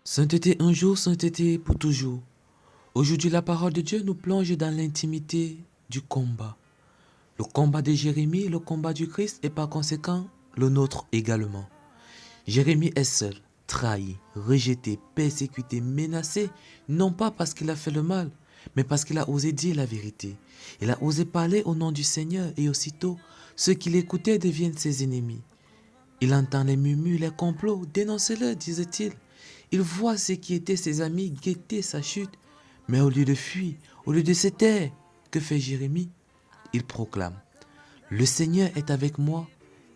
Sainteté un jour, sainteté pour toujours. Aujourd'hui, la parole de Dieu nous plonge dans l'intimité du combat. Le combat de Jérémie, le combat du Christ et par conséquent, le nôtre également. Jérémie est seul, trahi, rejeté, persécuté, menacé, non pas parce qu'il a fait le mal, mais parce qu'il a osé dire la vérité. Il a osé parler au nom du Seigneur et aussitôt, ceux qui l'écoutaient deviennent ses ennemis. Il entend les murmures, les complots, dénoncez-le, disait-il. Il voit ceux qui étaient ses amis guetter sa chute. Mais au lieu de fuir, au lieu de se taire, que fait Jérémie? Il proclame: le Seigneur est avec moi,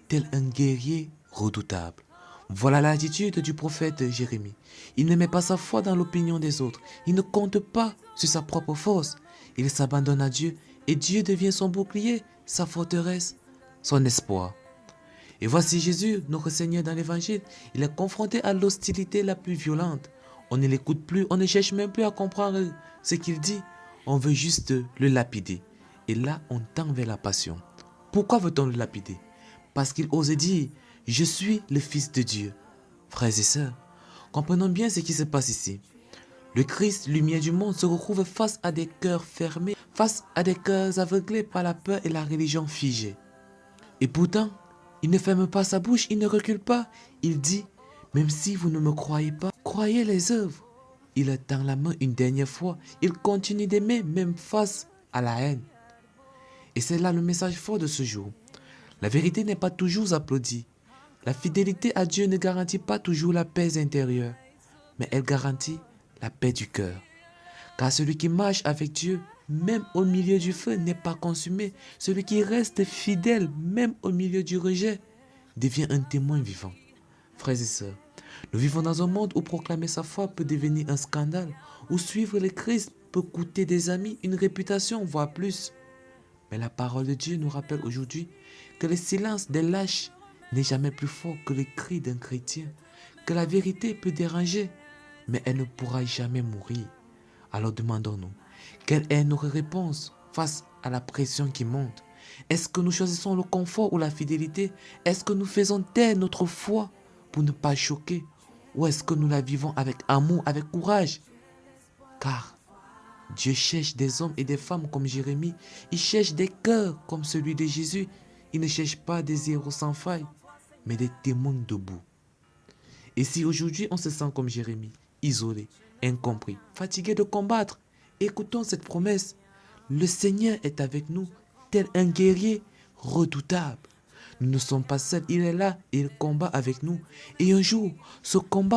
tel un guerrier redoutable. Voilà l'attitude du prophète Jérémie. Il ne met pas sa foi dans l'opinion des autres. Il ne compte pas sur sa propre force. Il s'abandonne à Dieu et Dieu devient son bouclier, sa forteresse, son espoir. Et voici Jésus, notre Seigneur dans l'Évangile. Il est confronté à l'hostilité la plus violente. On ne l'écoute plus, on ne cherche même plus à comprendre ce qu'il dit. On veut juste le lapider. Et là, on tend vers la passion. Pourquoi veut-on le lapider? Parce qu'il ose dire: je suis le Fils de Dieu. Frères et sœurs, comprenons bien ce qui se passe ici. Le Christ, lumière du monde, se retrouve face à des cœurs fermés, face à des cœurs aveuglés par la peur et la religion figée. Et pourtant, il ne ferme pas sa bouche, il ne recule pas. Il dit: même si vous ne me croyez pas, croyez les œuvres. Il tend la main une dernière fois. Il continue d'aimer même face à la haine. Et c'est là le message fort de ce jour. La vérité n'est pas toujours applaudie. La fidélité à Dieu ne garantit pas toujours la paix intérieure, mais elle garantit la paix du cœur. Car celui qui marche avec Dieu, même au milieu du feu, n'est pas consumé. Celui qui reste fidèle, même au milieu du rejet, devient un témoin vivant. Frères et sœurs, nous vivons dans un monde où proclamer sa foi peut devenir un scandale, où suivre le Christ peut coûter des amis, une réputation, voire plus. Mais la parole de Dieu nous rappelle aujourd'hui que le silence des lâches n'est jamais plus fort que le cri d'un chrétien, que la vérité peut déranger, mais elle ne pourra jamais mourir. Alors demandons-nous, quelle est notre réponse face à la pression qui monte? Est-ce que nous choisissons le confort ou la fidélité? Est-ce que nous faisons taire notre foi pour ne pas choquer? Ou est-ce que nous la vivons avec amour, avec courage? Car Dieu cherche des hommes et des femmes comme Jérémie. Il cherche des cœurs comme celui de Jésus. Il ne cherche pas des héros sans faille, mais des témoins debout. Et si aujourd'hui on se sent comme Jérémie, isolé, incompris, fatigué de combattre, écoutons cette promesse. Le Seigneur est avec nous, tel un guerrier redoutable. Nous ne sommes pas seuls, il est là et il combat avec nous. Et un jour, ce combat